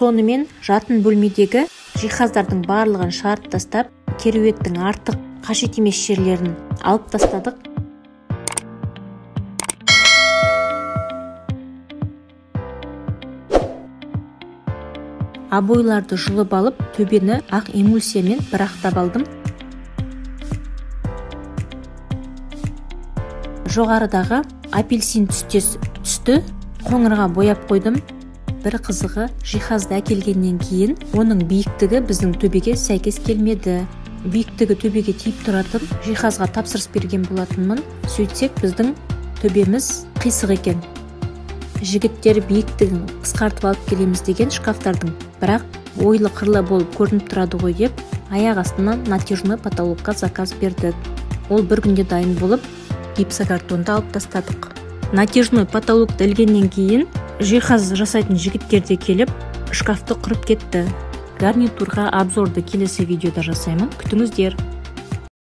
Сонымен жатын бөлмедегі жиһаздардың барлығын шығарып тастап, кереуеттің артық қажет емес жерлерін алып тастадық. Обойларды жұлып алып, төбені ақ эмульсиямен бір ақтап алдым. Жоғарыдағы апельсин түстес түсті қоңырға бояп қойдым. Бір қызығы, жиһазды әкелгеннен кейін оның биіктігі біздің төбеге сәйкес келмеді. Биіктігі төбеге тиіп тұратын жиһазға тапсырыс берген болатынмын. Сөйтсек, біздің төбеміз қисық екен. Жігіттер биіктігін қысқартып алып келеміз деген шкафтардың, бірақ ойлы қырлы болып көрініп тұрады ғой деп, аяқ астынан натяжной потолокқа заказ бердік. Ол бір күнде дайын болып, гипсокартонды алып тастадық. Натяжной потолок ілгеннен кейін жиһаз жасайтын жігіттер де келіп, шкафты құрып кетті. Гарнитурға обзорды келесі видеода жасаймын. Күтіңіздер.